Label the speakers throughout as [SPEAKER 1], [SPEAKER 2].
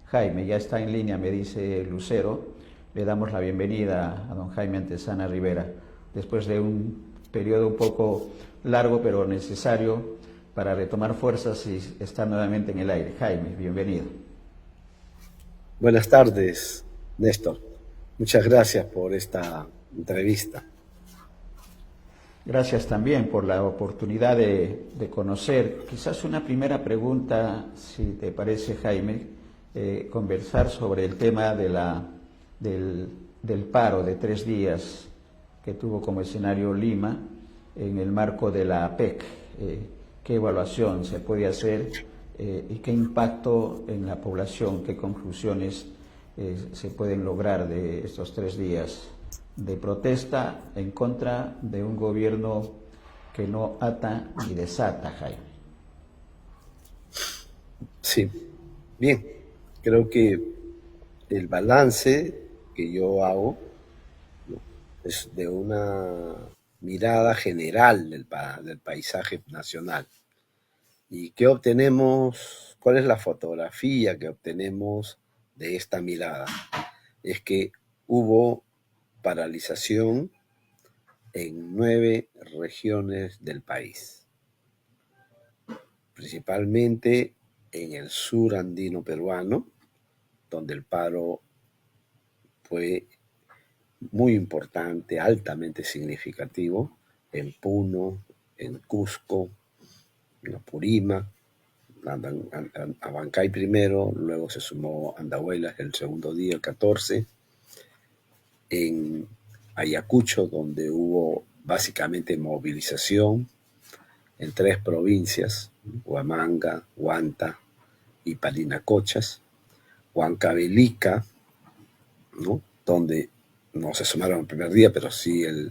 [SPEAKER 1] Jaime. Ya está en línea, me dice Lucero. Le damos la bienvenida a don Jaime Antesana Rivera, después de un periodo un poco largo pero necesario para retomar fuerzas y estar nuevamente en el aire. Jaime, bienvenido.
[SPEAKER 2] Buenas tardes, Néstor. Muchas gracias por esta entrevista.
[SPEAKER 1] Gracias también por la oportunidad de conocer. Quizás una primera pregunta, si te parece, Jaime, conversar sobre el tema del, del paro de 3 días que tuvo como escenario Lima en el marco de la APEC. ¿Qué evaluación se puede hacer y qué impacto en la población, qué conclusiones se pueden lograr de estos 3 días de protesta en contra de un gobierno que no ata ni desata, Jaime?
[SPEAKER 2] Sí, bien. Creo que el balance que yo hago, ¿no?, es de una mirada general del paisaje nacional. ¿Y qué obtenemos? ¿Cuál es la fotografía que obtenemos de esta mirada? Es que hubo paralización en 9 regiones del país, principalmente en el sur andino peruano, donde el paro fue muy importante, altamente significativo, en Puno, en Cusco, en Apurímac, Abancay primero, luego se sumó Andahuaylas el segundo día, el 14, en Ayacucho, donde hubo básicamente movilización en 3 provincias, Huamanga, Huanta y Parinacochas, Huancavelica, ¿no?, donde no se sumaron el primer día, pero sí el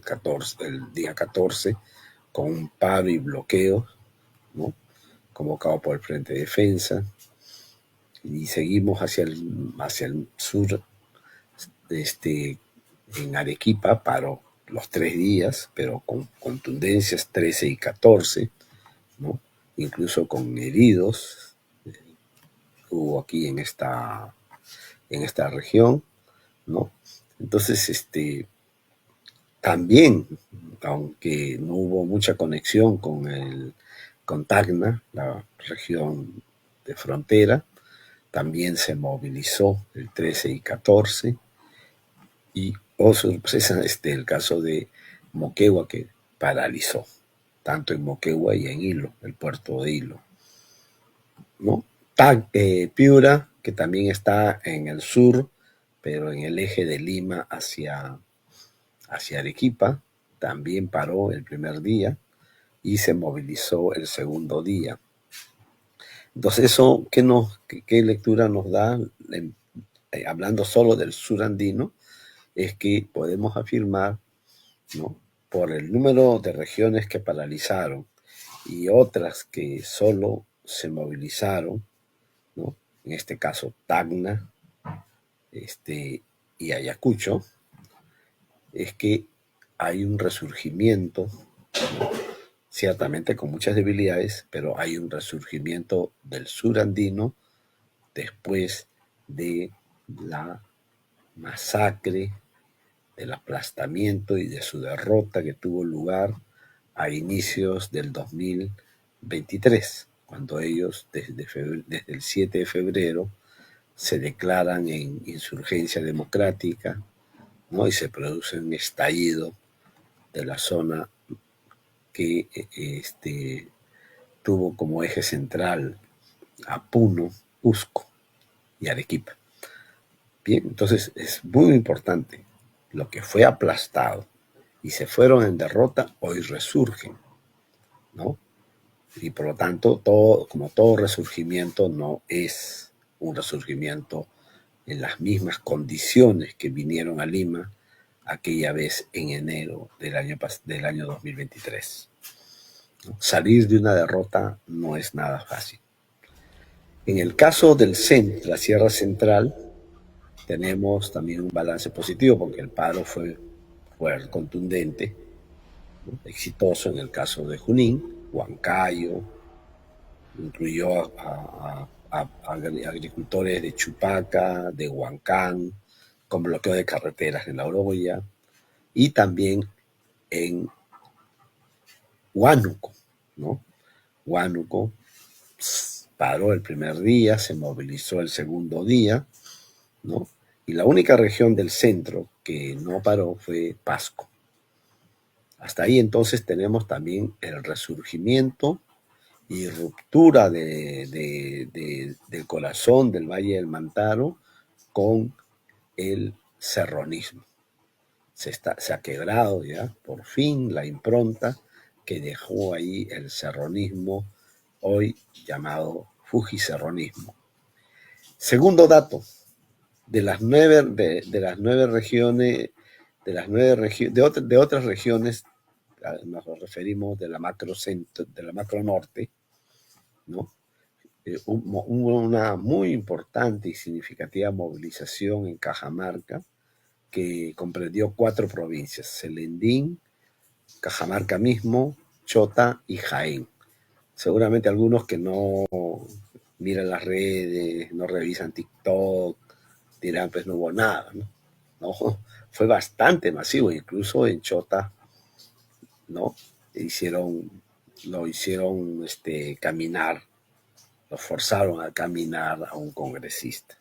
[SPEAKER 2] día 14, con un paro y bloqueo, ¿no?, convocado por el Frente de Defensa, y seguimos hacia el sur, en Arequipa, paro los 3 días, pero con contundencias 13 y 14, ¿no?, incluso con heridos, hubo aquí en esta región, ¿no? Entonces, también, aunque no hubo mucha conexión con Tacna, la región de frontera, también se movilizó el 13 y 14, y, oh sorpresa, el caso de Moquegua, que paralizó, tanto en Moquegua y en Hilo, el puerto de Hilo, ¿no? Piura, que también está en el sur, pero en el eje de Lima hacia Arequipa, también paró el primer día y se movilizó el segundo día. Entonces, eso, ¿qué lectura nos da? Hablando solo del sur andino, es que podemos afirmar, ¿no?, por el número de regiones que paralizaron y otras que solo se movilizaron, ¿no?, en este caso Tacna, y Ayacucho, es que hay un resurgimiento, ciertamente con muchas debilidades, pero hay un resurgimiento del sur andino después de la masacre, del aplastamiento y de su derrota que tuvo lugar a inicios del 2023, cuando ellos desde el 7 de febrero se declaran en insurgencia democrática, ¿no?, y se produce un estallido de la zona que tuvo como eje central a Puno, Cusco y Arequipa. Bien, entonces es muy importante. Lo que fue aplastado y se fueron en derrota, hoy resurgen, ¿no? Y por lo tanto, como todo resurgimiento, no es un resurgimiento en las mismas condiciones que vinieron a Lima aquella vez en enero del año 2023. Salir de una derrota no es nada fácil. En el caso del centro, la Sierra Central, tenemos también un balance positivo porque el paro fue contundente, ¿no?, exitoso en el caso de Junín, Huancayo, incluyó agricultores de Chupaca, de Huancán, con bloqueo de carreteras en La Oroya, y también en Huánuco, ¿no? Huánuco paró el primer día, se movilizó el segundo día, ¿no? Y la única región del centro que no paró fue Pasco. Hasta ahí entonces tenemos también el resurgimiento y ruptura del corazón del Valle del Mantaro con el serronismo. Se ha quebrado ya, por fin, la impronta que dejó ahí el serronismo, hoy llamado fujiserronismo. Segundo dato, de las nueve regiones, de otras regiones, nos referimos de la macro norte, ¿no? Hubo una muy importante y significativa movilización en Cajamarca que comprendió 4 provincias: Celendín, Cajamarca mismo, Chota y Jaén. Seguramente algunos que no miran las redes, no revisan TikTok, dirán, pues no hubo nada, ¿no? No, fue bastante masivo, incluso en Chota, ¿no? Lo hicieron caminar, lo forzaron a caminar a un congresista,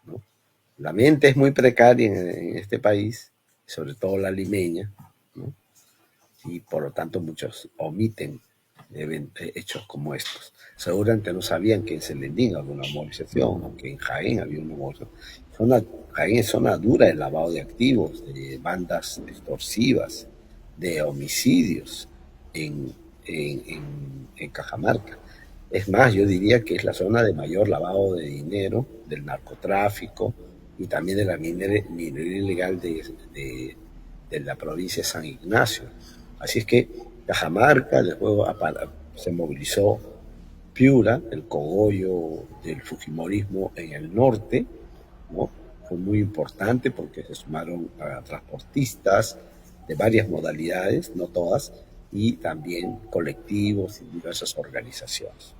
[SPEAKER 2] ¿no? La mente es muy precaria en este país, sobre todo la limeña, ¿no? Y por lo tanto muchos omiten hechos como estos. Seguramente no sabían que en Celendín había una movilización, o que en Jaén había una movilización. Jaén es zona dura de lavado de activos, de bandas extorsivas, de homicidios en, en Cajamarca. Es más, yo diría que es la zona de mayor lavado de dinero, del narcotráfico y también de la minería ilegal de la provincia de San Ignacio. Así es que Cajamarca, luego se movilizó Piura, el cogollo del fujimorismo en el norte, ¿no? Fue muy importante porque se sumaron a transportistas de varias modalidades, no todas, y también colectivos y diversas organizaciones.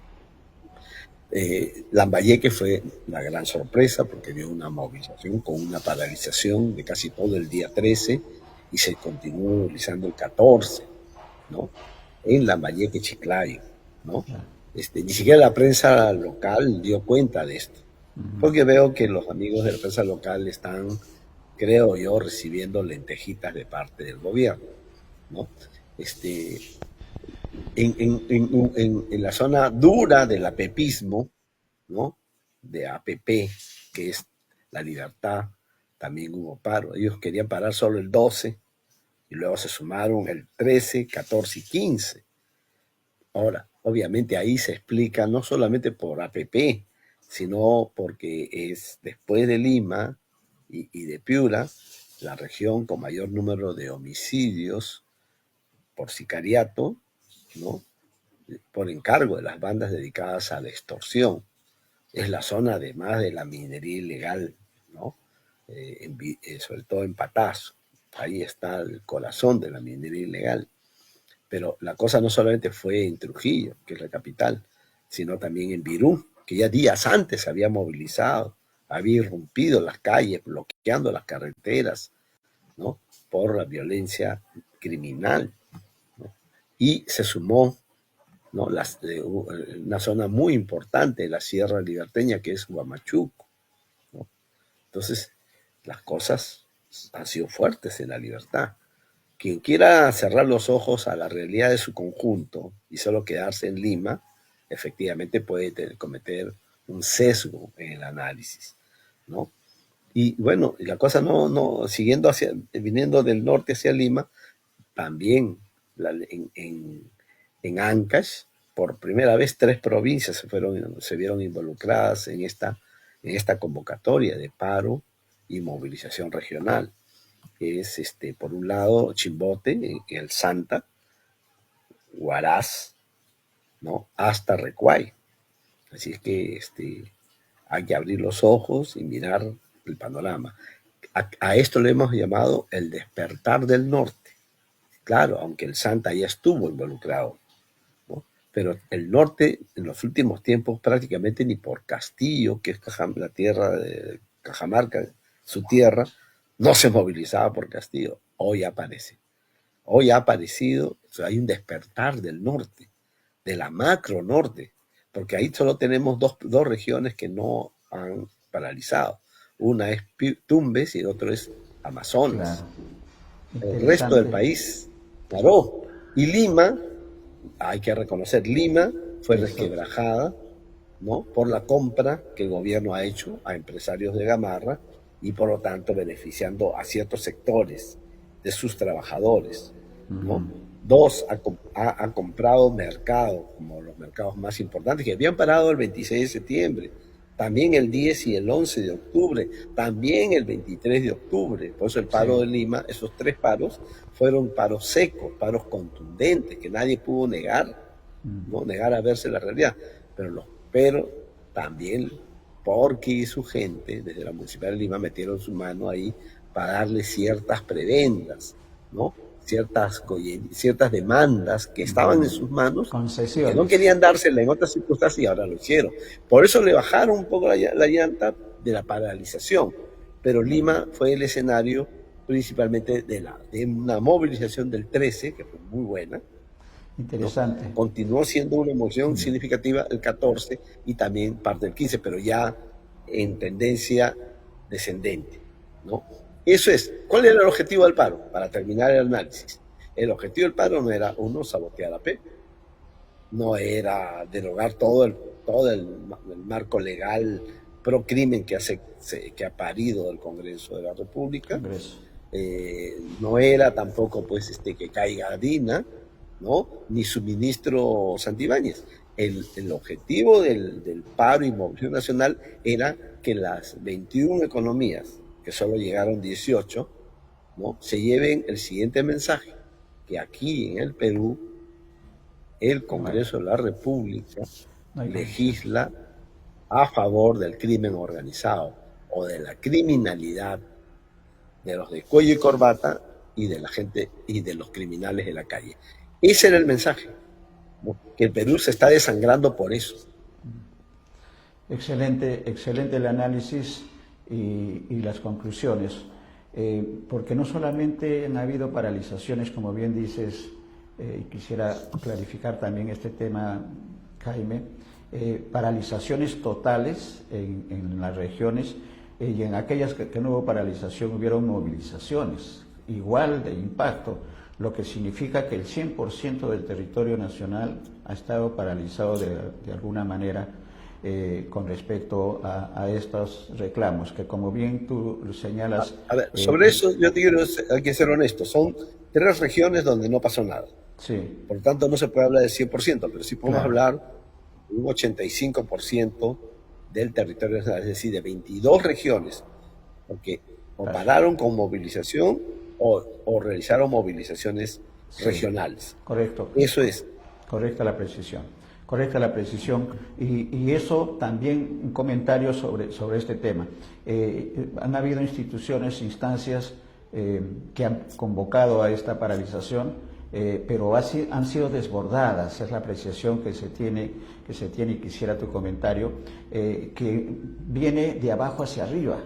[SPEAKER 2] Lambayeque fue la gran sorpresa porque dio una movilización con una paralización de casi todo el día 13 y se continuó movilizando el 14, ¿no? En Lambayeque, Chiclayo, ¿no? Ni siquiera la prensa local dio cuenta de esto, porque veo que los amigos de la prensa local están, creo yo, recibiendo lentejitas de parte del gobierno, ¿no? En la zona dura del apepismo, ¿no? De APP, que es La Libertad, también hubo paro. Ellos querían parar solo el 12 y luego se sumaron el 13, 14 y 15. Ahora, obviamente ahí se explica no solamente por APP, sino porque es después de Lima y de Piura la región con mayor número de homicidios por sicariato, ¿no? Por encargo de las bandas dedicadas a la extorsión. Es la zona además de la minería ilegal, ¿no? Sobre todo en Patazo. Ahí está el corazón de la minería ilegal. Pero la cosa no solamente fue en Trujillo, que es la capital, sino también en Virú, que ya días antes se había movilizado, había irrumpido las calles, bloqueando las carreteras, ¿no? Por la violencia criminal, ¿no? Y se sumó, ¿no? Una zona muy importante de la Sierra Liberteña, que es Huamachuco, ¿no? Entonces, las cosas han sido fuertes en La Libertad. Quien quiera cerrar los ojos a la realidad de su conjunto y solo quedarse en Lima, efectivamente puede cometer un sesgo en el análisis, ¿no? Y bueno, la cosa viniendo del norte hacia Lima, también en Ancash, por primera vez 3 provincias se vieron involucradas en esta convocatoria de paro y movilización regional. Es por un lado Chimbote, en el Santa, Huaraz, ¿no? Hasta Recuay. Así es que hay que abrir los ojos y mirar el panorama. A esto le hemos llamado el despertar del norte. Claro, aunque el Santa ya estuvo involucrado, ¿no? pero el norte en los últimos tiempos prácticamente ni por Castillo, que es la tierra de Cajamarca, su tierra, no se movilizaba por Castillo. Hoy aparece. Hoy ha aparecido, o sea, hay un despertar del norte, de la macro norte, porque ahí solo tenemos dos regiones que no han paralizado. Una es Tumbes y el otro es
[SPEAKER 1] Claro,
[SPEAKER 2] Amazonas. El resto del
[SPEAKER 1] interesante.
[SPEAKER 2] país paró. Y Lima, hay que reconocer, Lima fue
[SPEAKER 1] Eso,
[SPEAKER 2] resquebrajada, ¿no?, por la compra que el gobierno ha hecho a empresarios de Gamarra y por lo tanto beneficiando a ciertos sectores de sus trabajadores, ¿no? Dos, ha comprado mercados, como los mercados más importantes, que habían parado el 26 de septiembre, también el 10 y el 11 de octubre, también el 23 de octubre. Por eso el paro
[SPEAKER 1] sí.
[SPEAKER 2] de Lima, esos tres paros, fueron paros secos, paros contundentes, que nadie pudo negar, ¿no? Negar a verse la realidad. Pero también porque y su gente, desde la Municipalidad de Lima, metieron su mano ahí para darle ciertas prebendas, ¿no? Ciertas demandas que estaban en sus manos y que no
[SPEAKER 1] Concesiones.
[SPEAKER 2] querían dársela en otras circunstancias y ahora lo hicieron. Por eso le bajaron un poco la llanta de la paralización. Pero Lima fue el escenario principalmente de una movilización del 13, que fue muy buena, ¿no?
[SPEAKER 1] Interesante.
[SPEAKER 2] Continuó siendo una emoción significativa el 14 y también parte del 15, pero ya en tendencia descendente, ¿no? Eso es. ¿Cuál era el objetivo del paro? Para terminar el análisis. El objetivo del paro no era, uno, sabotear a PEP, no era derogar todo el marco legal pro crimen que ha parido el Congreso de la República,
[SPEAKER 1] Congreso.
[SPEAKER 2] no era tampoco pues que caiga Dina, ¿no?, ni su ministro Santibáñez. El objetivo del paro y movilización nacional era que las 21 economías, que solo llegaron 18, ¿no?, se lleven el siguiente mensaje: que aquí en el Perú el
[SPEAKER 1] No hay,
[SPEAKER 2] Congreso de la República
[SPEAKER 1] no hay condición.
[SPEAKER 2] legisla a favor del crimen organizado o de la criminalidad, de los de cuello y corbata y de la gente y de los criminales de la calle. Ese era el mensaje, ¿no?, que el Perú se está desangrando por eso.
[SPEAKER 1] Excelente, excelente el análisis y las conclusiones, porque no solamente han habido paralizaciones, como bien dices, y quisiera clarificar también este tema, Jaime, paralizaciones totales en las regiones, y en aquellas que no hubo paralización hubieron movilizaciones igual de impacto, lo que significa que el 100% del territorio nacional ha estado paralizado de alguna manera, con respecto a estos reclamos, que como bien tú señalas,
[SPEAKER 2] A ver, sobre eso yo te quiero, hay que ser honesto, son tres regiones donde no pasó nada.
[SPEAKER 1] sí,
[SPEAKER 2] Por lo tanto, no se puede hablar del 100%, pero sí podemos
[SPEAKER 1] claro,
[SPEAKER 2] hablar de un 85% del territorio nacional, es decir, de 22 regiones, porque o
[SPEAKER 1] claro,
[SPEAKER 2] pararon con movilización o realizaron movilizaciones
[SPEAKER 1] sí,
[SPEAKER 2] regionales.
[SPEAKER 1] correcto,
[SPEAKER 2] Eso es.
[SPEAKER 1] correcta la precisión, correcta la precisión, y eso también un comentario sobre este tema. Han habido instituciones, instancias, que han convocado a esta paralización, pero han sido desbordadas, es la apreciación que se tiene, y quisiera tu comentario, que viene de abajo hacia arriba.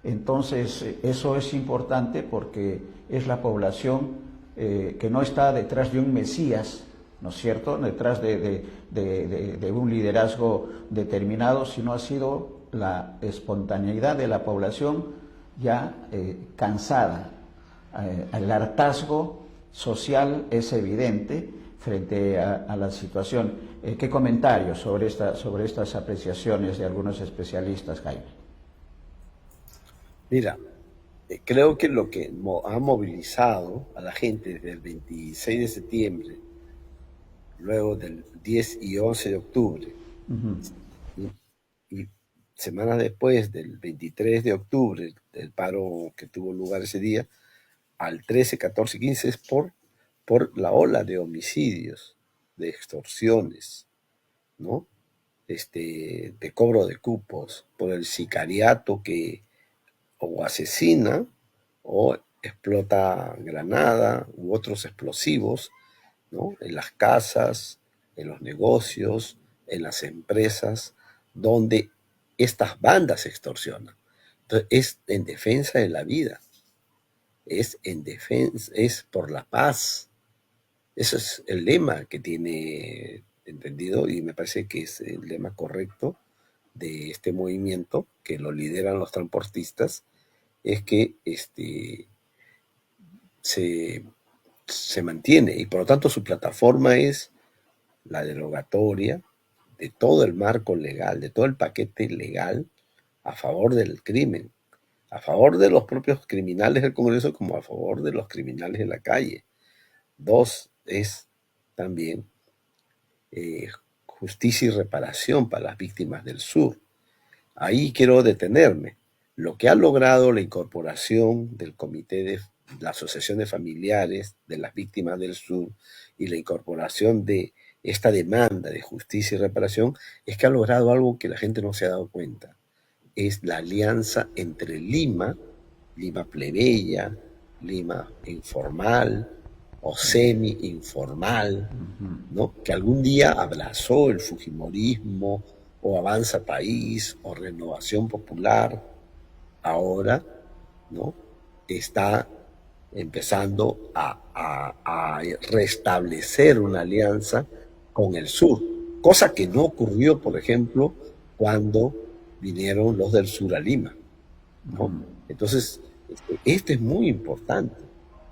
[SPEAKER 1] Entonces, eso es importante porque es la población, que no está detrás de un Mesías, ¿no es cierto?, detrás de un liderazgo determinado, sino ha sido la espontaneidad de la población ya cansada. El hartazgo social es evidente frente a la situación. ¿Qué comentarios sobre estas apreciaciones de algunos especialistas, Jaime?
[SPEAKER 2] Mira, creo que lo que ha movilizado a la gente desde el 26 de septiembre, luego del 10 y 11 de octubre, y, y semanas después del 23 de octubre, del paro que tuvo lugar ese día, al 13, 14, 15, es por la ola de homicidios, de extorsiones, ¿no? De cobro de cupos, por el sicariato que o asesina o explota granada u otros explosivos, ¿no?, en las casas, en los negocios, en las empresas, donde estas bandas extorsionan. Entonces, es en defensa de la vida, es en defensa, es por la paz. Ese es el lema que tiene entendido y me parece que es el lema correcto de este movimiento que lo lideran los transportistas, es que se, se mantiene y por lo tanto su plataforma es la derogatoria de todo el marco legal, de todo el paquete legal a favor del crimen, a favor de los propios criminales del Congreso como a favor de los criminales de la calle. Dos, es también justicia y reparación para las víctimas del sur. Ahí quiero detenerme. Lo que ha logrado la incorporación del comité de la Asociación de Familiares de las Víctimas del Sur y la incorporación de esta demanda de justicia y reparación es que ha logrado algo que la gente no se ha dado cuenta. Es la alianza entre Lima, Lima plebeya, Lima informal o semi-informal, ¿no? Que algún día abrazó el fujimorismo o Avanza País o Renovación Popular, ahora, ¿no? Está empezando a restablecer una alianza con el sur, cosa que no ocurrió, por ejemplo, cuando vinieron los del sur a Lima, ¿no? Entonces, esto es muy importante.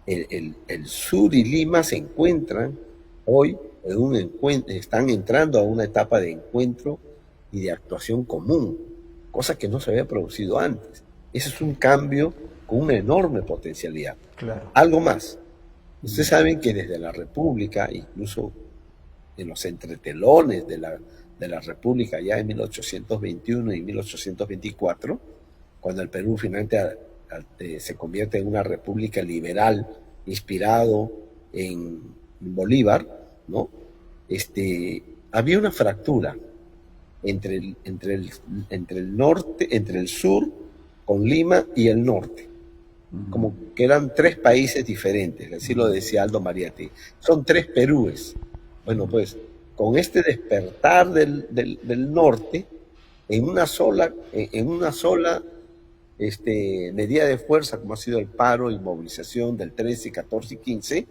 [SPEAKER 2] El sur y Lima se encuentran hoy en un encuentro, están entrando a una etapa de encuentro y de actuación común, cosa que no se había producido antes. Ese es un cambio con una enorme potencialidad.
[SPEAKER 1] Claro.
[SPEAKER 2] Algo más. Ustedes saben que desde la República, incluso en los entretelones de la República ya en 1821 y 1824, cuando el Perú finalmente se convierte en una república liberal inspirado en Bolívar, ¿no? Había una fractura entre el norte, entre el sur con Lima y el norte, como que eran tres países diferentes, así lo decía Aldo Mariatti, son tres Perúes. Bueno, pues con este despertar del norte, en una sola medida de fuerza, como ha sido el paro y movilización del 13, 14 y 15,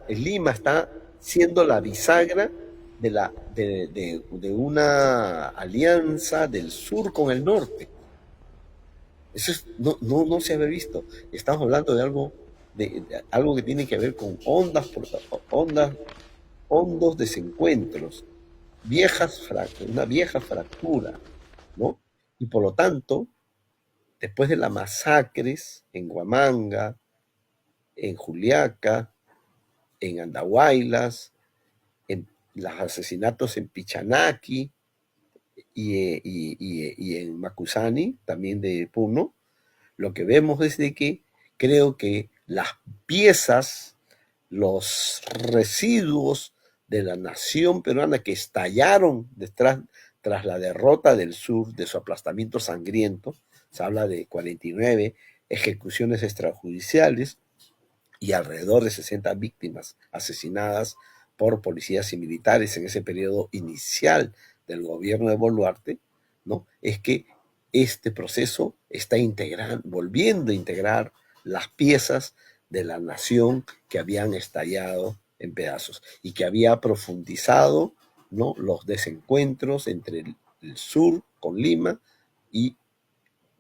[SPEAKER 2] Lima está siendo la bisagra de una alianza del sur con el norte. Eso no se había visto. Estamos hablando de algo que tiene que ver con hondos desencuentros, una vieja fractura, ¿no? Y por lo tanto, después de las masacres en Huamanga, en Juliaca, en Andahuaylas, en los asesinatos en Pichanaki y en Macusani, también de Puno, lo que vemos es de que creo que las piezas, los residuos de la nación peruana que estallaron tras la derrota del sur, de su aplastamiento sangriento, se habla de 49 ejecuciones extrajudiciales y alrededor de 60 víctimas asesinadas por policías y militares en ese periodo inicial del gobierno de Boluarte, ¿no? Es que este proceso está volviendo a integrar las piezas de la nación que habían estallado en pedazos y que había profundizado, ¿no?, los desencuentros entre el sur con Lima y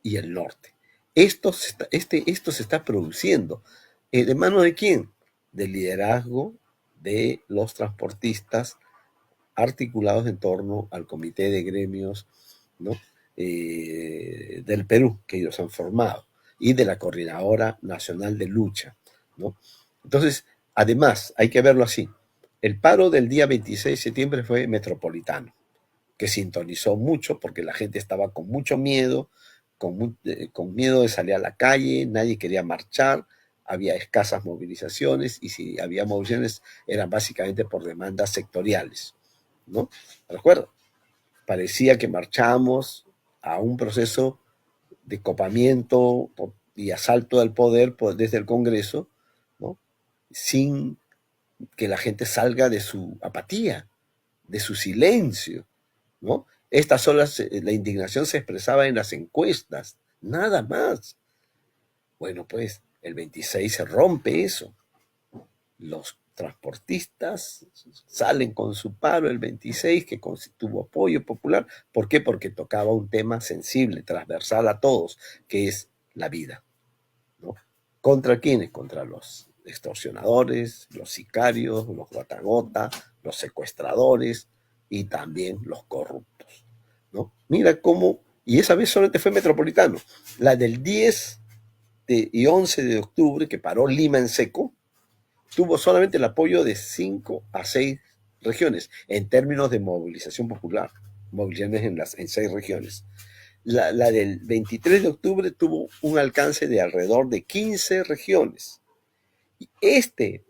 [SPEAKER 2] el norte. Esto se está produciendo. ¿De mano de quién? Del liderazgo de los transportistas articulados en torno al comité de gremios, ¿no?, del Perú que ellos han formado y de la Coordinadora Nacional de Lucha, ¿no? Entonces, además, hay que verlo así. El paro del día 26 de septiembre fue metropolitano, que sintonizó mucho porque la gente estaba con mucho miedo, con miedo de salir a la calle, nadie quería marchar, había escasas movilizaciones y si había movilizaciones eran básicamente por demandas sectoriales, ¿no? ¿Recuerdo? Parecía que marchamos a un proceso de copamiento y asalto al poder desde el Congreso, ¿no?, sin que la gente salga de su apatía, de su silencio, ¿no? La indignación se expresaba en las encuestas, nada más. Bueno, pues el 26 se rompe eso. Los transportistas salen con su paro el 26, que tuvo apoyo popular. ¿Por qué? Porque tocaba un tema sensible, transversal a todos, que es la vida, ¿no? ¿Contra quiénes? Contra los extorsionadores, los sicarios, los gota a gota, los secuestradores y también los corruptos, ¿no? Mira cómo, y esa vez solamente fue Metropolitano. La del 10 y 11 de octubre, que paró Lima en seco, tuvo solamente el apoyo de 5 a 6 regiones en términos de movilización popular, movilizaciones en 6 regiones. La del 23 de octubre tuvo un alcance de alrededor de 15 regiones. Y este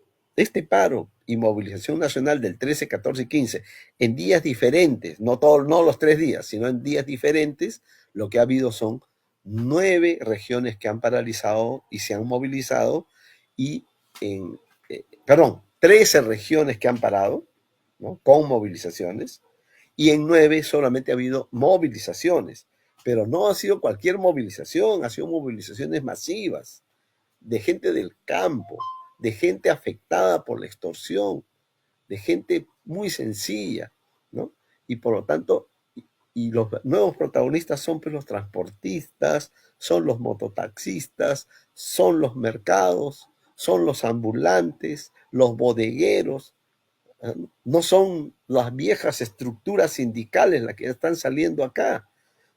[SPEAKER 2] paro y movilización nacional del 13, 14 y 15, en días diferentes, no los 3 días, sino en días diferentes, lo que ha habido son 9 regiones que han paralizado y se han movilizado, y 13 regiones que han parado, ¿no?, con movilizaciones, y en 9 solamente ha habido movilizaciones, pero no ha sido cualquier movilización, ha sido movilizaciones masivas, de gente del campo, de gente afectada por la extorsión, de gente muy sencilla, ¿no? Y por lo tanto, y los nuevos protagonistas son pues los transportistas, son los mototaxistas, son los mercados, son los ambulantes, los bodegueros. No son las viejas estructuras sindicales las que están saliendo acá,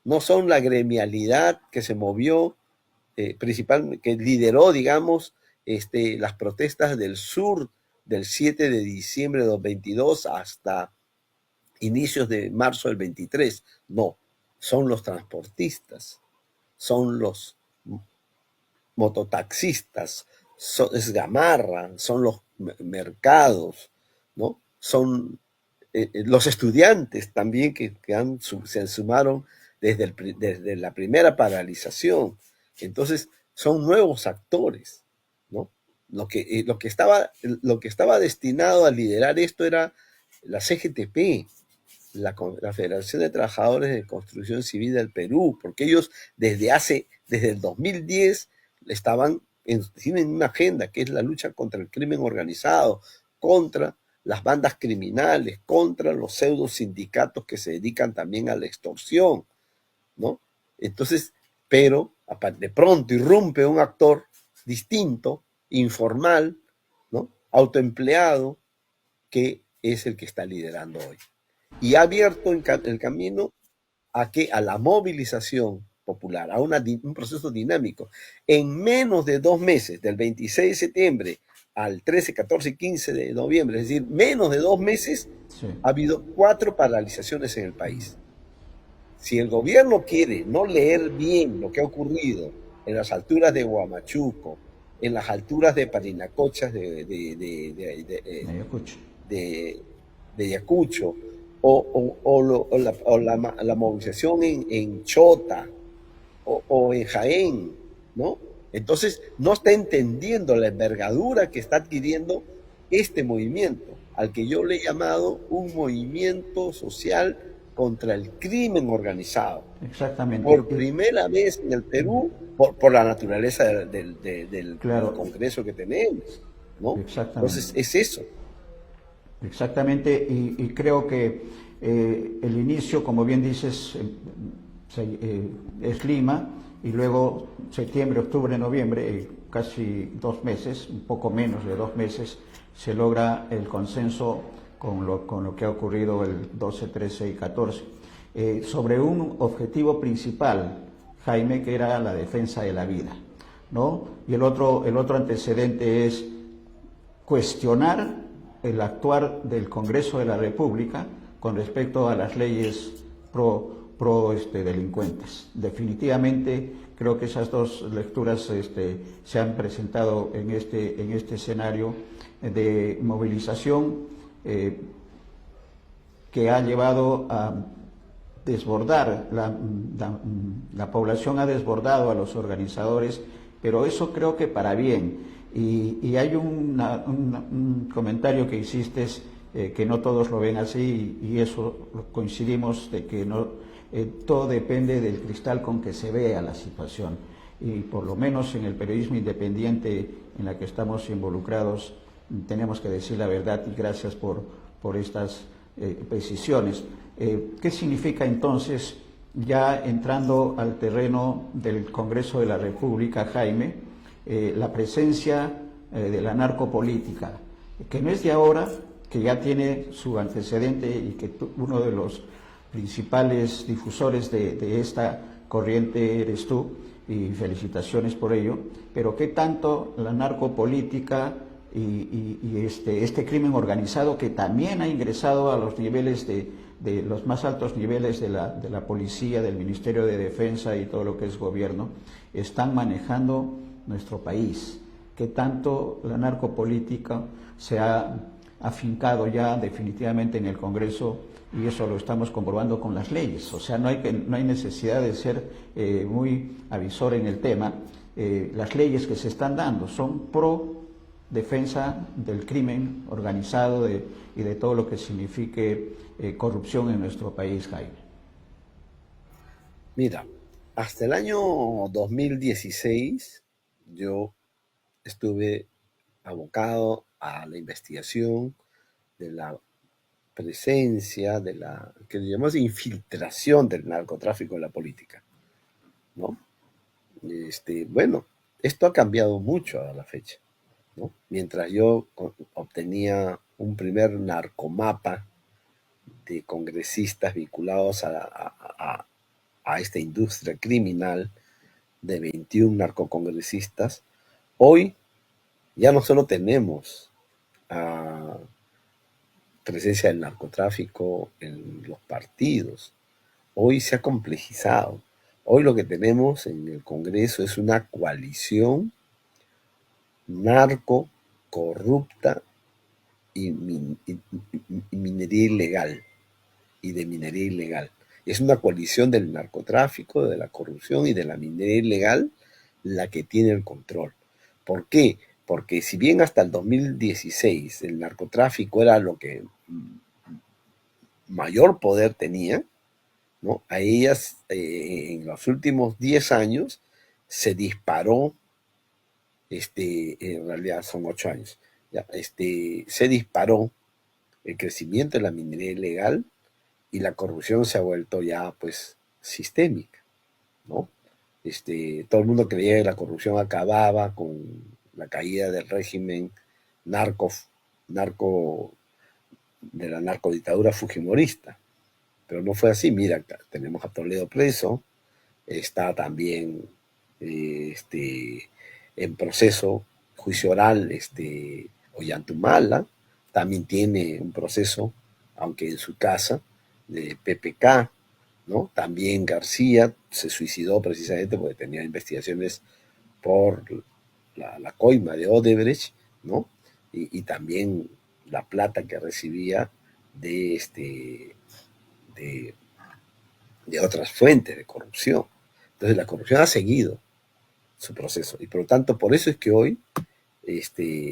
[SPEAKER 2] no son la gremialidad que se movió, principalmente, que lideró, digamos, las protestas del sur del 7 de diciembre de 2022 hasta inicios de marzo del 23. No, son los transportistas, son los mototaxistas, es Gamarra, son los mercados, ¿no? Son los estudiantes también que se sumaron desde la primera paralización. Entonces, son nuevos actores, ¿no? Lo que estaba destinado a liderar esto era la CGTP, la Federación de Trabajadores de Construcción Civil del Perú, porque ellos desde el 2010 tienen una agenda que es la lucha contra el crimen organizado, contra las bandas criminales, contra los pseudo sindicatos que se dedican también a la extorsión, ¿no? Entonces, pero de pronto irrumpe un actor distinto, informal, ¿no?, autoempleado, que es el que está liderando hoy. Y ha abierto el camino a la movilización popular, a un proceso dinámico. En menos de 2 meses, del 26 de septiembre al 13, 14 y 15 de noviembre, es decir, menos de 2 meses, sí, ha habido 4 paralizaciones en el país. Si el gobierno quiere no leer bien lo que ha ocurrido en las alturas de Huamachuco, en las alturas de Parinacochas de Ayacucho, o la movilización en Chota o en Jaén, ¿no? Entonces no está entendiendo la envergadura que está adquiriendo este movimiento, al que yo le he llamado un movimiento social contra el crimen organizado.
[SPEAKER 1] Exactamente.
[SPEAKER 2] Por primera vez en el Perú, por la naturaleza del
[SPEAKER 1] claro,
[SPEAKER 2] Congreso que tenemos, ¿no? Entonces es eso.
[SPEAKER 1] Exactamente, y creo que el inicio, como bien dices, es Lima, y luego septiembre, octubre, noviembre, casi 2 meses, un poco menos de 2 meses, se logra el consenso con lo que ha ocurrido el 12, 13 y 14, sobre un objetivo principal, Jaime, que era la defensa de la vida, ¿no? Y el otro antecedente es cuestionar el actuar del Congreso de la República con respecto a las leyes pro delincuentes. Definitivamente creo que esas 2 lecturas se han presentado en este escenario de movilización que ha llevado a desbordar, la población ha desbordado a los organizadores, pero eso creo que para bien. Y hay un comentario que hiciste que no todos lo ven así y eso coincidimos de que no, todo depende del cristal con que se vea la situación y por lo menos en el periodismo independiente en la que estamos involucrados tenemos que decir la verdad y gracias por estas precisiones. ¿Qué significa entonces, ya entrando al terreno del Congreso de la República, Jaime, la presencia de la narcopolítica, que no es de ahora, que ya tiene su antecedente y que uno de los principales difusores de esta corriente eres tú, y felicitaciones por ello, pero qué tanto la narcopolítica y este crimen organizado que también ha ingresado a los niveles de los más altos niveles de la policía, del Ministerio de Defensa y todo lo que es gobierno, están manejando nuestro país, qué tanto la narcopolítica se ha afincado ya definitivamente en el Congreso y eso lo estamos comprobando con las leyes. O sea, no hay necesidad de ser muy avisor en el tema. Las leyes que se están dando son pro defensa del crimen organizado y de todo lo que signifique corrupción en nuestro país, Jaime.
[SPEAKER 2] Mira, hasta el año 2016 yo estuve abocado a la investigación de la presencia, de la que llamamos infiltración del narcotráfico en la política, ¿no? Bueno, esto ha cambiado mucho a la fecha, ¿no? Mientras yo obtenía un primer narcomapa de congresistas vinculados a esta industria criminal de 21 narcocongresistas, hoy ya no solo tenemos presencia del narcotráfico en los partidos, hoy se ha complejizado. Hoy lo que tenemos en el Congreso es una coalición narco, corrupta y minería ilegal y de minería ilegal. Es una coalición del narcotráfico, de la corrupción y de la minería ilegal la que tiene el control. ¿Por qué? Porque si bien hasta el 2016 el narcotráfico era lo que mayor poder tenía, ¿no? A ellas en los últimos 10 años se disparó, en realidad son 8 años, ya, se disparó el crecimiento de la minería ilegal y la corrupción se ha vuelto ya pues sistémica, ¿no? Todo el mundo creía que la corrupción acababa con la caída del régimen narco, narco de la narcodictadura fujimorista, pero no fue así. Mira, tenemos a Toledo preso, está también en proceso juicio oral Ollantumala, también tiene un proceso, aunque en su casa, de PPK, ¿no? También García se suicidó precisamente porque tenía investigaciones por la coima de Odebrecht, ¿no? Y también la plata que recibía de, de otras fuentes de corrupción. Entonces la corrupción ha seguido su proceso y por lo tanto por eso es que hoy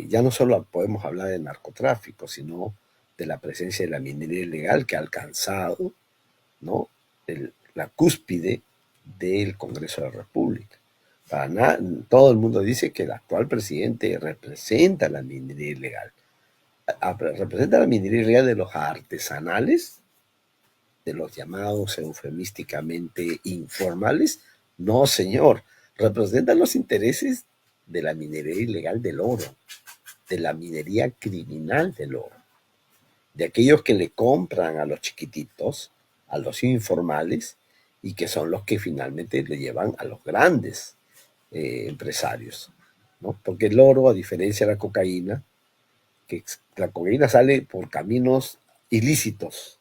[SPEAKER 2] ya no solo podemos hablar de narcotráfico, sino de la presencia de la minería ilegal que ha alcanzado, ¿no? La cúspide del Congreso de la República. Para nada, todo el mundo dice que el actual presidente representa la minería ilegal. Representa la minería ilegal de los artesanales, de los llamados eufemísticamente informales. No, señor, representan los intereses de la minería ilegal del oro, de la minería criminal del oro, de aquellos que le compran a los chiquititos, a los informales, y que son los que finalmente le llevan a los grandes empresarios, ¿no? Porque el oro, a diferencia de la cocaína, que la cocaína sale por caminos ilícitos,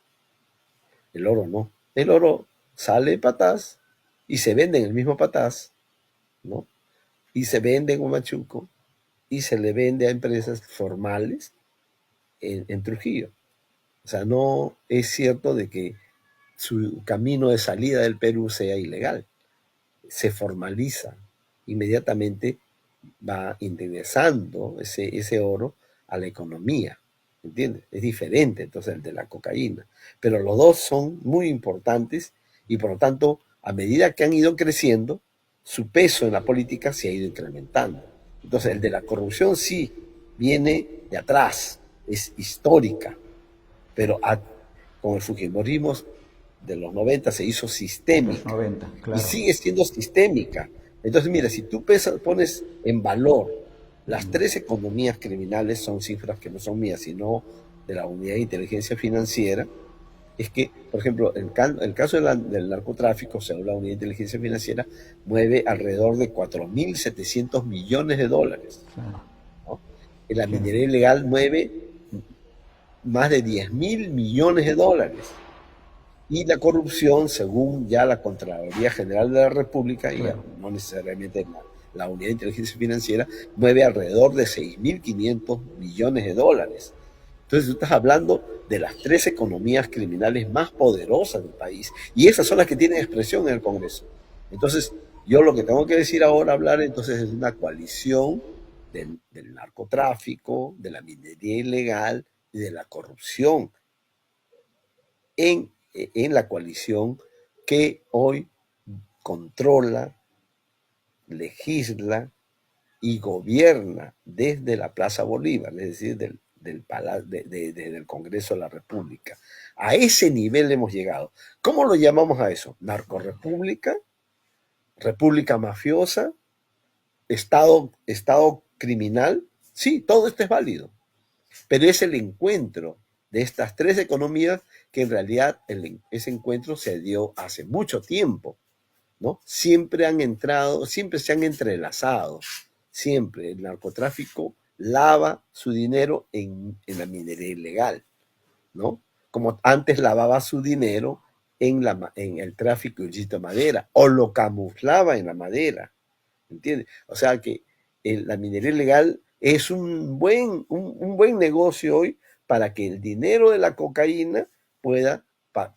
[SPEAKER 2] el oro no. El oro sale patás y se vende en el mismo patás, ¿no? Y se vende en Huamachuco y se le vende a empresas formales en Trujillo. O sea, no es cierto de que su camino de salida del Perú sea ilegal. Se formaliza. Inmediatamente va ingresando ese oro a la economía, ¿entiendes? Es diferente entonces el de la cocaína. Pero los dos son muy importantes y por lo tanto, a medida que han ido creciendo, su peso en la política se ha ido incrementando. Entonces, el de la corrupción sí viene de atrás, es histórica, pero con el Fujimorismo de los 90 se hizo
[SPEAKER 1] Los
[SPEAKER 2] sistémica
[SPEAKER 1] 90,
[SPEAKER 2] y
[SPEAKER 1] claro.
[SPEAKER 2] sigue siendo sistémica. Entonces, mira, si tú pones en valor las tres economías criminales, son cifras que no son mías, sino de la Unidad de Inteligencia Financiera, es que, por ejemplo, el caso del narcotráfico, según la Unidad de Inteligencia Financiera, mueve alrededor de 4.700 millones de dólares.
[SPEAKER 1] Claro.
[SPEAKER 2] ¿No? La
[SPEAKER 1] Sí.
[SPEAKER 2] minería ilegal mueve más de 10.000 millones de dólares. Y la corrupción, según ya la Contraloría General de la República, y
[SPEAKER 1] Claro.
[SPEAKER 2] no necesariamente la Unidad de Inteligencia Financiera, mueve alrededor de 6.500 millones de dólares. Entonces tú estás hablando de las tres economías criminales más poderosas del país. Y esas son las que tienen expresión en el Congreso. Entonces, yo lo que tengo que decir ahora, hablar entonces es una coalición del narcotráfico, de la minería ilegal y de la corrupción en la coalición que hoy controla, legisla y gobierna desde la Plaza Bolívar, es decir, desde el Congreso de la República. A ese nivel hemos llegado. ¿Cómo lo llamamos a eso? ¿Narcorrepública? ¿República mafiosa? ¿Estado criminal? Sí, todo esto es válido. Pero es el encuentro de estas tres economías que en realidad ese encuentro se dio hace mucho tiempo, ¿no? Siempre han entrado, siempre se han entrelazado, siempre el narcotráfico lava su dinero en la minería ilegal, ¿no? Como antes lavaba su dinero en el tráfico ilícito de madera o lo camuflaba en la madera, ¿entiendes? O sea que la minería ilegal es un buen negocio hoy para que el dinero de la cocaína pueda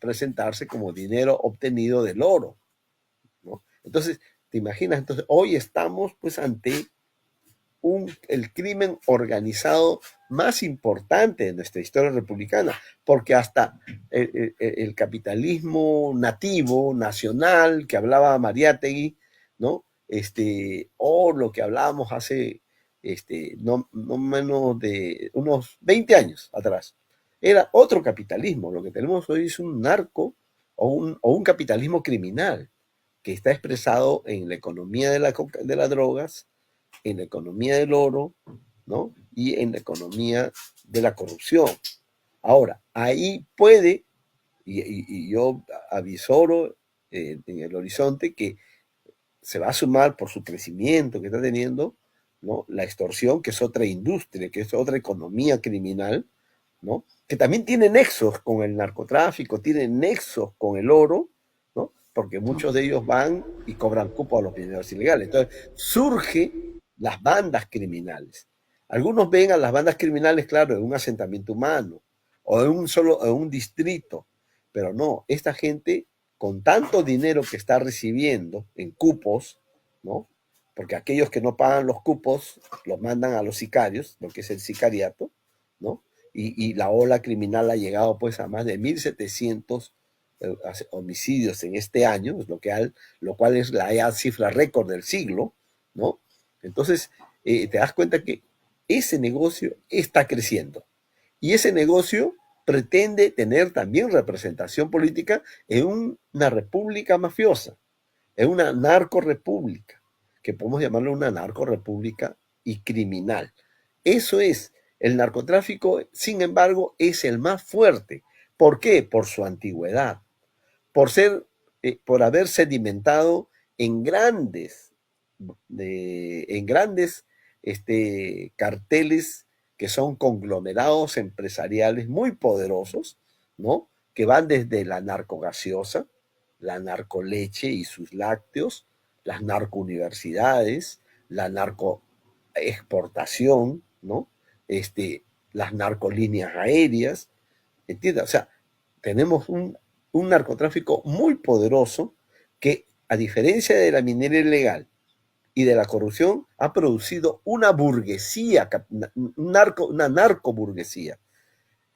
[SPEAKER 2] presentarse como dinero obtenido del oro, ¿no? Entonces, ¿te imaginas? Entonces, hoy estamos pues ante el crimen organizado más importante de nuestra historia republicana, porque hasta el capitalismo nativo, nacional, que hablaba Mariátegui, ¿no? O lo que hablábamos hace no menos de unos 20 años atrás, era otro capitalismo. Lo que tenemos hoy es un narco o un capitalismo criminal que está expresado en la economía de las drogas, en la economía del oro, ¿no? Y en la economía de la corrupción. Ahora, ahí puede, y yo avisoro en el horizonte que se va a sumar por su crecimiento que está teniendo, ¿no? La extorsión, que es otra industria, que es otra economía criminal, ¿no? Que también tiene nexos con el narcotráfico, tiene nexos con el oro, ¿no? Porque muchos de ellos van y cobran cupo a los mineros ilegales. Entonces, surge las bandas criminales. Algunos ven a las bandas criminales, claro, en un asentamiento humano o en un distrito, pero no, esta gente con tanto dinero que está recibiendo en cupos, ¿no? Porque aquellos que no pagan los cupos los mandan a los sicarios, lo que es el sicariato, ¿no? Y la ola criminal ha llegado pues a más de 1.700 homicidios en este año, lo cual es la cifra récord del siglo, ¿no? Entonces, te das cuenta que ese negocio está creciendo. Y ese negocio pretende tener también representación política en una república mafiosa, en una narcorepública, que podemos llamarlo una narcorepública y criminal. Eso es, el narcotráfico, sin embargo, es el más fuerte. ¿Por qué? Por su antigüedad, por haber sedimentado en grandes carteles que son conglomerados empresariales muy poderosos, ¿no? Que van desde la narcogaseosa, la narcoleche y sus lácteos, las narcouniversidades, la narcoexportación, ¿no? Las narcolíneas aéreas, ¿entiendes? O sea, tenemos un narcotráfico muy poderoso que, a diferencia de la minería ilegal y de la corrupción, ha producido una burguesía, una narcoburguesía,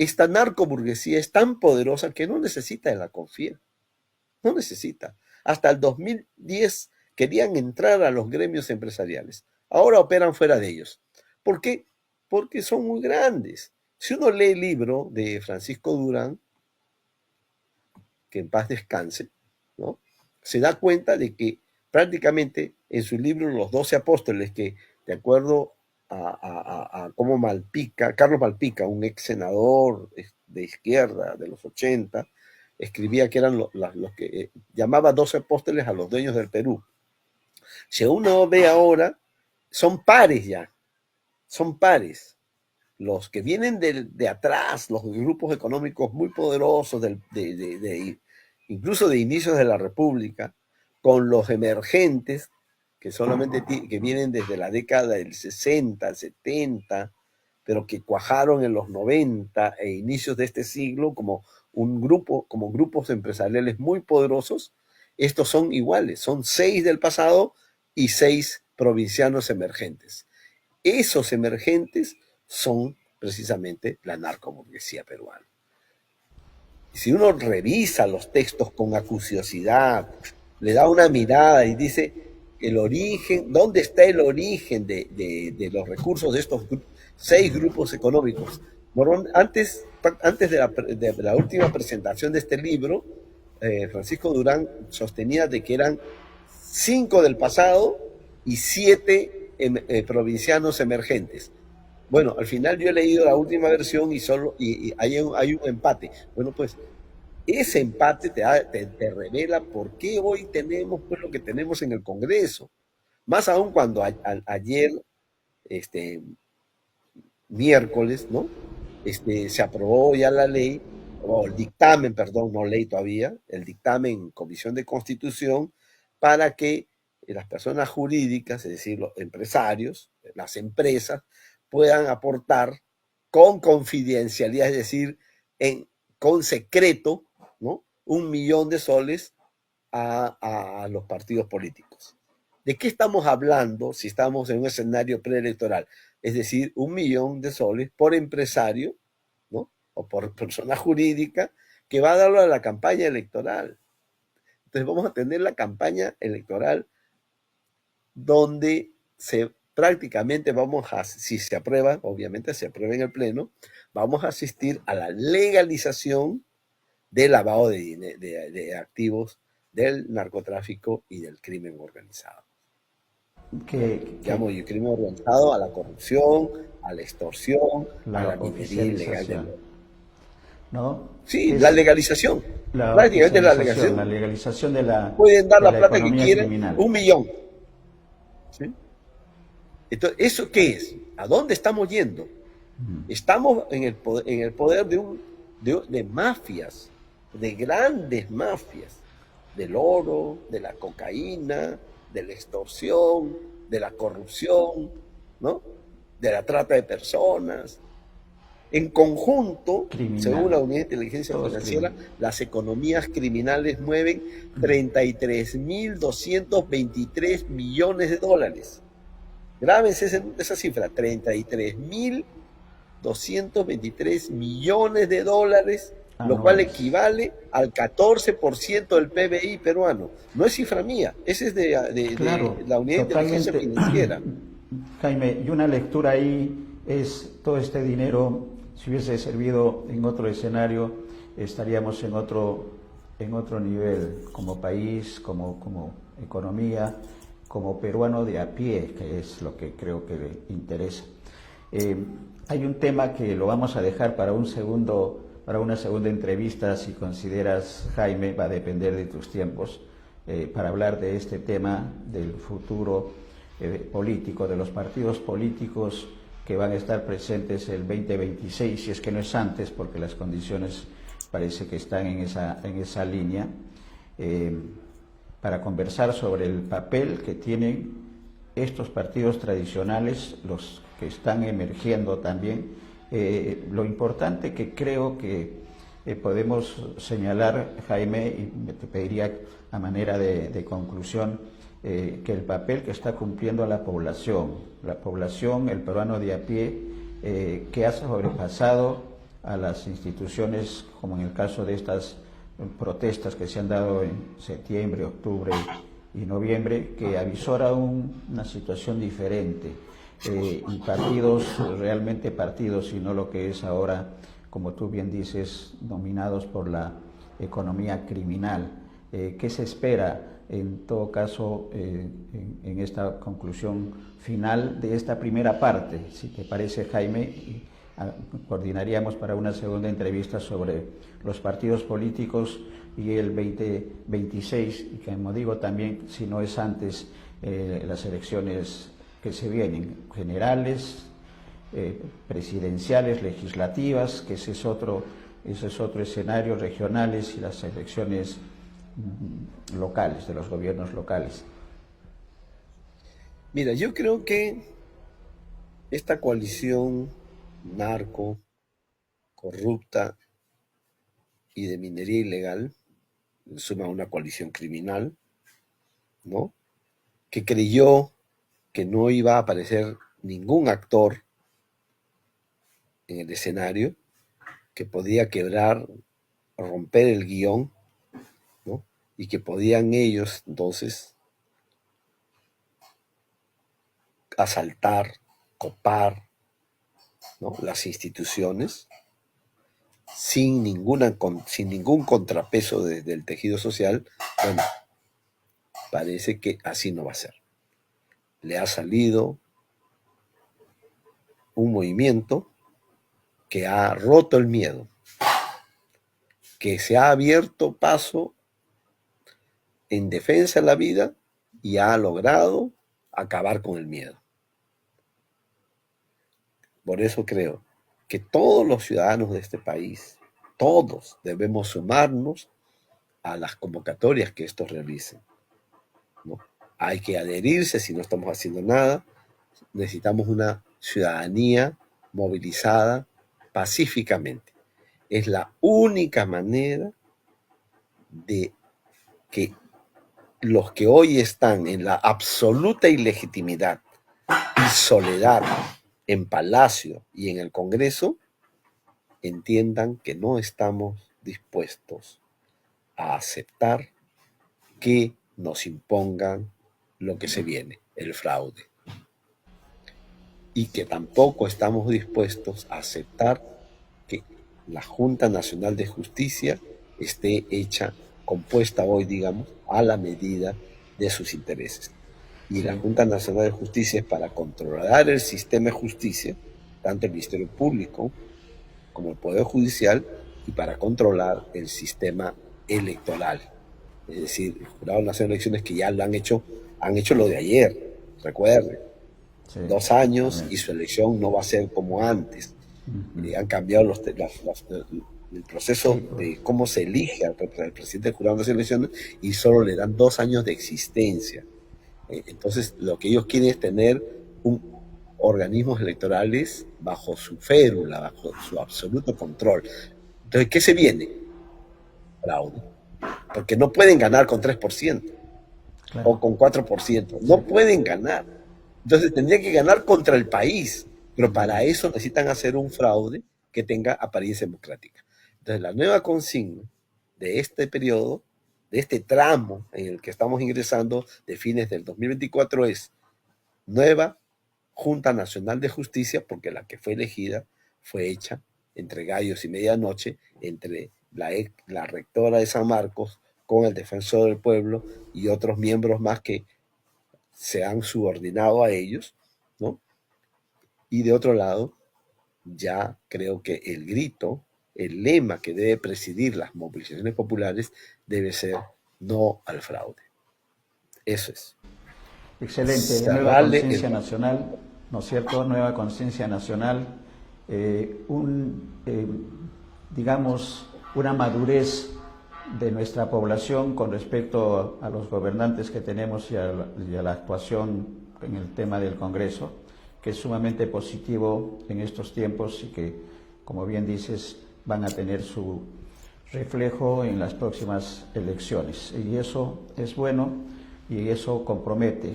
[SPEAKER 2] esta narcoburguesía es tan poderosa que no necesita de la CONFIEP, no necesita. Hasta el 2010 querían entrar a los gremios empresariales, ahora operan fuera de ellos. ¿Por qué? Porque son muy grandes. Si uno lee el libro de Francisco Durán, que en paz descanse, ¿no?, se da cuenta de que prácticamente en su libro Los 12 Apóstoles, que de acuerdo a cómo Carlos Malpica, un ex senador de izquierda de los 80, escribía que eran los que llamaba 12 apóstoles a los dueños del Perú. Si uno ve ahora, son pares ya, son pares. Los que vienen de atrás, los grupos económicos muy poderosos, incluso de inicios de la República, con los emergentes, que vienen desde la década del 60, 70, pero que cuajaron en los 90 e inicios de este siglo como grupos empresariales muy poderosos. Estos son iguales, son 6 del pasado y 6 provincianos emergentes. Esos emergentes son precisamente la narcoburguesía peruana. Si uno revisa los textos con acuciosidad, le da una mirada y dice el origen, ¿dónde está el origen de los recursos de estos 6 grupos económicos? Antes de la última presentación de este libro, Francisco Durán sostenía de que eran 5 del pasado y 7 provincianos emergentes. Bueno, al final yo he leído la última versión y hay un empate. Bueno, pues ese empate te revela por qué hoy tenemos pues lo que tenemos en el Congreso. Más aún cuando ayer, miércoles, ¿no?, se aprobó ya la ley, o el dictamen, perdón, no ley todavía, el dictamen en Comisión de Constitución, para que las personas jurídicas, es decir, los empresarios, las empresas, puedan aportar con confidencialidad, es decir, con secreto, ¿no?, 1 millón de soles a los partidos políticos. ¿De qué estamos hablando si estamos en un escenario preelectoral? Es decir, 1 millón de soles por empresario, ¿no?, o por persona jurídica, que va a darlo a la campaña electoral. Entonces vamos a tener la campaña electoral donde prácticamente si se aprueba, obviamente se aprueba en el Pleno, vamos a asistir a la legalización del lavado de activos, del narcotráfico y del crimen organizado. El crimen organizado, a la corrupción, a la extorsión, a la minería ilegal.
[SPEAKER 1] ¿No?
[SPEAKER 2] Sí, la legalización. Prácticamente la legalización.
[SPEAKER 1] La legalización de la
[SPEAKER 2] pueden dar
[SPEAKER 1] de
[SPEAKER 2] la plata que quieran,
[SPEAKER 1] criminal.
[SPEAKER 2] 1 millón. ¿Sí? Entonces, ¿eso qué es? ¿A dónde estamos yendo? Estamos en el poder de mafias, de grandes mafias, del oro, de la cocaína, de la extorsión, de la corrupción, ¿no?, de la trata de personas. En conjunto, según la Unidad de Inteligencia Financiera, las economías criminales mueven 33.223 millones de dólares. Grábense esa cifra, 33.223 millones de dólares, lo cual equivale al 14% del PBI peruano. No es cifra mía, esa es de la Unidad de Inteligencia Financiera.
[SPEAKER 1] Jaime, y una lectura ahí es todo este dinero, si hubiese servido en otro escenario, estaríamos en otro nivel, como país, como economía, como peruano de a pie, que es lo que creo que le interesa. Hay un tema que lo vamos a dejar para una segunda entrevista, si consideras, Jaime, va a depender de tus tiempos, para hablar de este tema del futuro político, de los partidos políticos que van a estar presentes el 2026, si es que no es antes, porque las condiciones parece que están en esa línea, para conversar sobre el papel que tienen estos partidos tradicionales, los que están emergiendo también. Lo importante que creo que podemos señalar, Jaime, y te pediría a manera de conclusión, que el papel que está cumpliendo la población, el peruano de a pie, que ha sobrepasado a las instituciones, como en el caso de estas protestas que se han dado en septiembre, octubre y noviembre, que avisora una situación diferente, y partidos, realmente partidos, y no lo que es ahora, como tú bien dices, dominados por la economía criminal. ¿Qué se espera en todo caso en esta conclusión final de esta primera parte? Si te parece, Jaime, coordinaríamos para una segunda entrevista sobre los partidos políticos y el 2026, y como digo también, si no es antes, las elecciones que se vienen, generales, presidenciales, legislativas, que ese es otro escenario, regionales, y las elecciones locales, de los gobiernos locales.
[SPEAKER 2] Mira, yo creo que esta coalición narco, corrupta y de minería ilegal, en suma una coalición criminal, ¿no? Que creyó que no iba a aparecer ningún actor en el escenario, que podía quebrar, romper el guión, ¿no? Y que podían ellos entonces asaltar, copar, ¿no?, las instituciones sin ningún contrapeso del tejido social. Bueno, parece que así no va a ser. Le ha salido un movimiento que ha roto el miedo, que se ha abierto paso en defensa de la vida y ha logrado acabar con el miedo. Por eso creo que todos los ciudadanos de este país, todos debemos sumarnos a las convocatorias que estos realicen, ¿no? Hay que adherirse si no estamos haciendo nada. Necesitamos una ciudadanía movilizada pacíficamente. Es la única manera de que los que hoy están en la absoluta ilegitimidad y soledad en Palacio y en el Congreso entiendan que no estamos dispuestos a aceptar que nos impongan lo que se viene, el fraude. Y que tampoco estamos dispuestos a aceptar que la Junta Nacional de Justicia esté hecha, compuesta hoy, digamos, a la medida de sus intereses. Y sí, la Junta Nacional de Justicia es para controlar el sistema de justicia, tanto el Ministerio Público como el Poder Judicial, y para controlar el sistema electoral. Es decir, el Jurado Nacional de Elecciones, que ya lo han hecho lo de ayer, recuerden. Sí, 2 años y su elección no va a ser como antes. Han cambiado el proceso de cómo se elige al presidente del Jurado Nacional de Elecciones, y solo le dan 2 años de existencia. Entonces, lo que ellos quieren es tener organismos electorales bajo su férula, bajo su absoluto control. Entonces, ¿qué se viene? Fraude. Porque no pueden ganar con 3%, claro, o con 4%. No pueden ganar. Entonces, tendrían que ganar contra el país. Pero para eso necesitan hacer un fraude que tenga apariencia democrática. Entonces, la nueva consigna de este periodo, de este tramo en el que estamos ingresando de fines del 2024, es nueva Junta Nacional de Justicia, porque la que fue elegida fue hecha entre gallos y medianoche, entre la rectora de San Marcos con el defensor del pueblo y otros miembros más que se han subordinado a ellos, ¿no? Y de otro lado, ya creo que el grito, el lema que debe presidir las movilizaciones populares debe ser no al fraude. Eso es.
[SPEAKER 1] Excelente, nueva conciencia nacional, ¿no es cierto? Nueva conciencia nacional, digamos, una madurez de nuestra población con respecto a los gobernantes que tenemos y a la actuación en el tema del Congreso, que es sumamente positivo en estos tiempos y que, como bien dices, van a tener su reflejo en las próximas elecciones. Y eso es bueno y eso compromete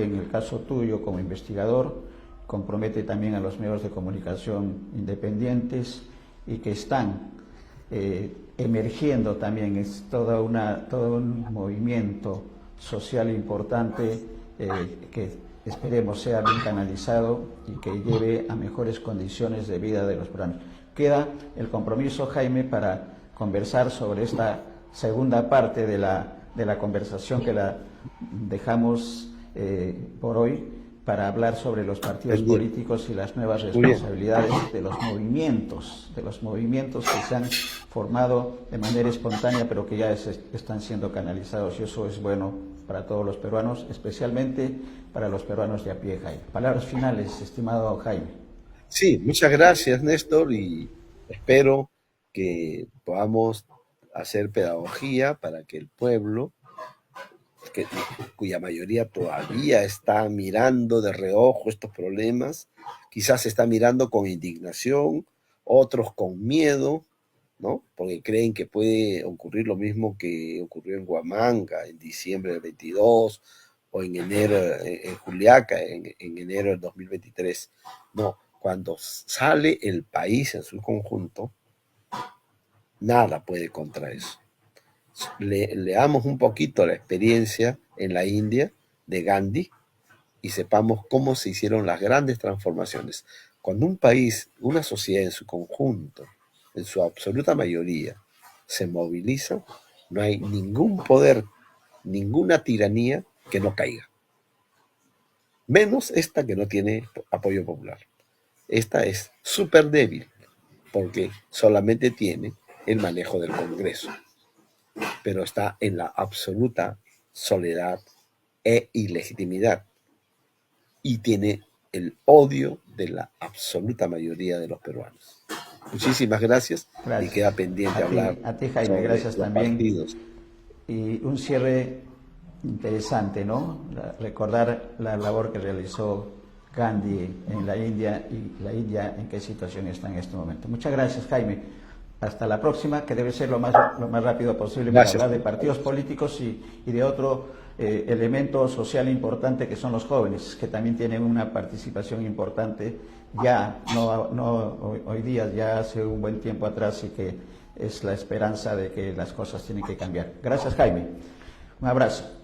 [SPEAKER 1] en el caso tuyo como investigador, compromete también a los medios de comunicación independientes y que están emergiendo también. Es todo un movimiento social importante que esperemos sea bien canalizado y que lleve a mejores condiciones de vida de los peruanos. Queda el compromiso, Jaime, para conversar sobre esta segunda parte de la conversación que la dejamos por hoy, para hablar sobre los partidos políticos y las nuevas responsabilidades de los movimientos que se han formado de manera espontánea, pero que ya están siendo canalizados, y eso es bueno para todos los peruanos, especialmente para los peruanos de a pie, Jaime. Palabras finales, estimado Jaime.
[SPEAKER 2] Sí, muchas gracias, Néstor, y espero que podamos hacer pedagogía para que el pueblo, cuya mayoría todavía está mirando de reojo estos problemas, quizás está mirando con indignación, otros con miedo, ¿no? Porque creen que puede ocurrir lo mismo que ocurrió en Huamanga en diciembre del 22 o en enero, en Juliaca, en enero del 2023. No, cuando sale el país en su conjunto, nada puede contra eso. Leamos un poquito la experiencia en la India de Gandhi y sepamos cómo se hicieron las grandes transformaciones. Cuando un país, una sociedad en su conjunto, en su absoluta mayoría, se moviliza, no hay ningún poder, ninguna tiranía que no caiga. Menos esta que no tiene apoyo popular. Esta es súper débil porque solamente tiene el manejo del Congreso, pero está en la absoluta soledad e ilegitimidad y tiene el odio de la absoluta mayoría de los peruanos. Muchísimas gracias. Y queda pendiente hablar
[SPEAKER 1] a ti, Jaime,
[SPEAKER 2] sobre
[SPEAKER 1] gracias
[SPEAKER 2] los
[SPEAKER 1] también.
[SPEAKER 2] Partidos.
[SPEAKER 1] Y un cierre interesante, ¿no? Recordar la labor que realizó Gandhi en la India y la India en qué situación está en este momento. Muchas gracias, Jaime. Hasta la próxima, que debe ser lo más rápido posible. Gracias. Para hablar de partidos políticos y de otro elemento social importante, que son los jóvenes, que también tienen una participación importante ya, no hoy día, ya hace un buen tiempo atrás, y que es la esperanza de que las cosas tienen que cambiar. Gracias, Jaime. Un abrazo.